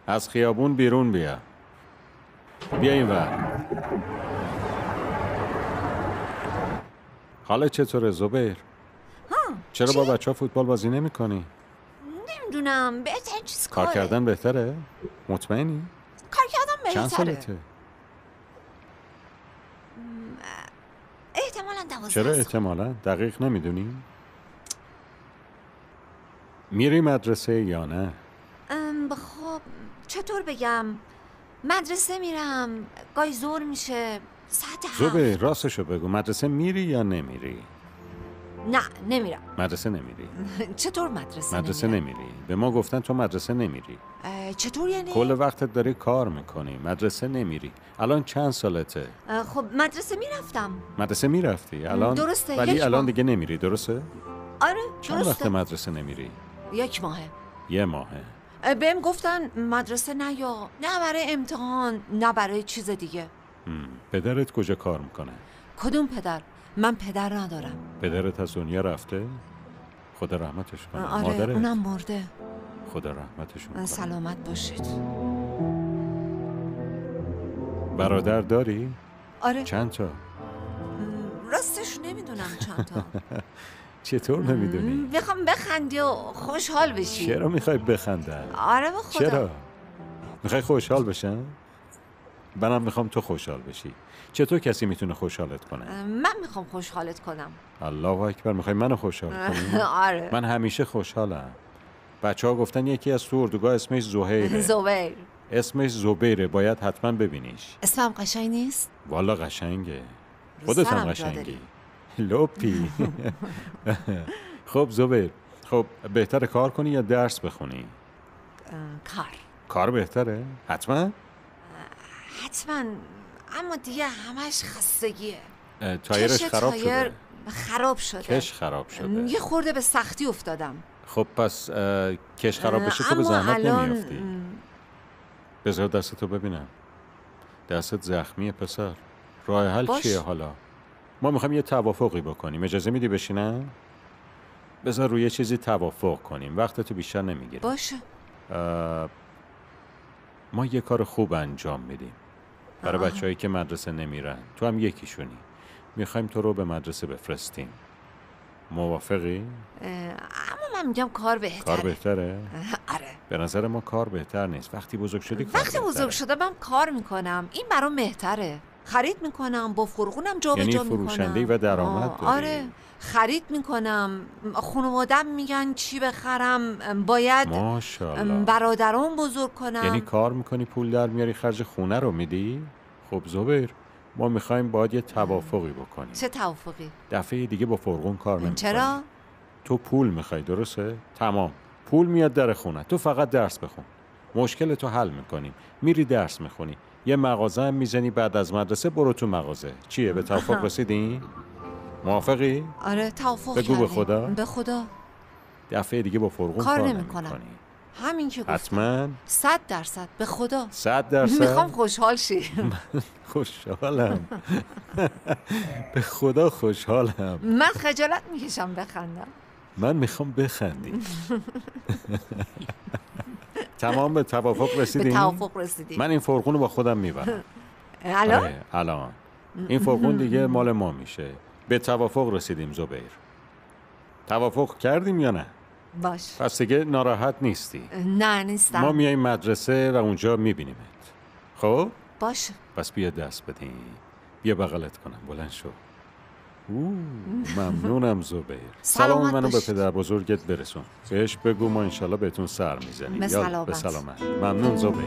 از خیابون بیرون بیا. بیا این ور. حالا چطوره زبیر؟ چرا با بچه ها فوتبال بازی نمی کنی؟ نمیدونم، بهترین چیز کار کردن بهتره؟ مطمئنی؟ کار کردن بهتره. چند سالته؟ احتمالاً 12 چرا احتمالاً؟ دقیق نمیدونی؟ میری مدرسه یا نه؟ خب چطور بگم، مدرسه میرم، گاهی زور میشه، ساعت 7. زبیر راستشو بگو، مدرسه میری یا نمیری؟ نه نمیرم. مدرسه نمیری؟ چطور مدرسه مدرسه نمیری؟ به ما گفتن تو مدرسه نمیری. چطور یعنی؟ کل وقتت داری کار میکنی، مدرسه نمیری. الان چند سالته؟ خب مدرسه میرفتم. مدرسه میرفتی الان؟ درسته، ولی 1 ماه. الان دیگه نمیری، درسته؟ آره چند وقت درسته. مدرسه نمیری؟ 1 ماهه. 1 ماهه. بهم گفتن مدرسه نیا، نه برای امتحان نه برای چیز دیگه. پدرت کجا کار میکنه؟ کدوم پدر؟ من پدر ندارم. پدرت از دنیا رفته؟ خدا رحمتش کنه. آره مادرت؟ اونم مرده. خدا رحمتشون کنه. سلامت باشید. برادر داری؟ آره. چند تا؟ راستش نمیدونم چند تا. چطور نمیدونی؟ میخوام بخندی و خوشحال بشی. چرا میخوای بخندم؟ آره به خدا. چرا؟ میخوای خوشحال بشم؟ منم میخوام تو خوشحال بشی. چطور کسی میتونه خوشحالت کنه؟ من میخوام خوشحالت کنم. الله اکبر، میخوای منو خوشحال کنی؟ آره. من همیشه خوشحالم. بچه ها گفتن یکی از تو اردوگاه اسمش زهیره. زبیر. اسمش زبیره، باید حتما ببینیش. اسمم قشنگ نیست؟ والا قشنگه. خودت هم قشنگی. لپی. خب زبیر، خب بهتره کار کنی یا درس بخونی؟ کار بهتره؟ حتما؟ حتما، اما دیگه همش خستگیه. تایرش خراب شده؟ خراب شده. کش خراب شده. یه خورده به سختی افتادم. خب پس کش خراب بشه تو به زحمت نمیافتی. بذار دستتو ببینم. دستت زخمیه پسر. راه حل چیه حالا؟ ما میخوایم یه توافقی بکنیم. اجازه میدی بشینم؟ بذار روی چیزی توافق کنیم. وقتتو بیشتر نمیگیره. باشه. ما یه کار خوب انجام میدیم برای بچه‌هایی که مدرسه نمیرن. تو هم یکیشونی. میخوایم تو رو به مدرسه بفرستیم. موافقی؟ اما من میگم کار بهتره. کار بهتره؟ آره. به نظر ما کار بهتر نیست. وقتی بزرگ شدی کار وقتی بزرگ شدم من کار میکنم. این برام بهتره. خرید میکنم، با فرغونم جا به جا میکنم. یعنی فروشنده‌ای و درآمد داری. آره. خرید میکنم. خانواده‌ام میگن چی بخرم، باید ماشاءالله برادرام بزرگ کنم. یعنی کار میکنی پول در میاری، خرج خونه رو میدی؟ خب زبیر، ما میخوایم باید یه توافقی بکنیم. چه توافقی؟ دفعه دیگه با فرغون کار نمیکنی. چرا؟ تو پول میخوای، درسته؟ تمام، پول میاد در خونه، تو فقط درس بخون. مشکل تو حل میکنیم. میری درس میخونی، یه مغازه هم میزنی، بعد از مدرسه برو تو مغازه. چیه، به توافق رسیدین؟ موافقی؟ آره توافق بگو به خدا. به خدا. دفعه دیگه با فرغون کار نمیکنی. همین که گفتم. حتما 100% به خدا. 100%. میخوام خوشحال شی. خوشحالم. به خدا خوشحالم. من خجالت میکشم بخندم. من میخوام بخندی. تمام به توافق رسیدیم؟ به توافق رسیدیم. من این فرغون رو با خودم میبرم. الان این فرغون دیگه مال ما میشه. به توافق رسیدیم زبیر. توافق کردیم یا نه؟ باش. پس دیگه ناراحت نیستی؟ نه نیستم. ما میاییم مدرسه و اونجا میبینیمت. خب؟ باشه. پس بیا دست بدیم. بیا بغلت کنم. بلند شو. ممنونم زبیر. سلام منو به پدر بزرگت برسون. بهش بگو ما انشالله بهتون سر میزنیم. به سلامت. به سلامت. ممنون زبیر.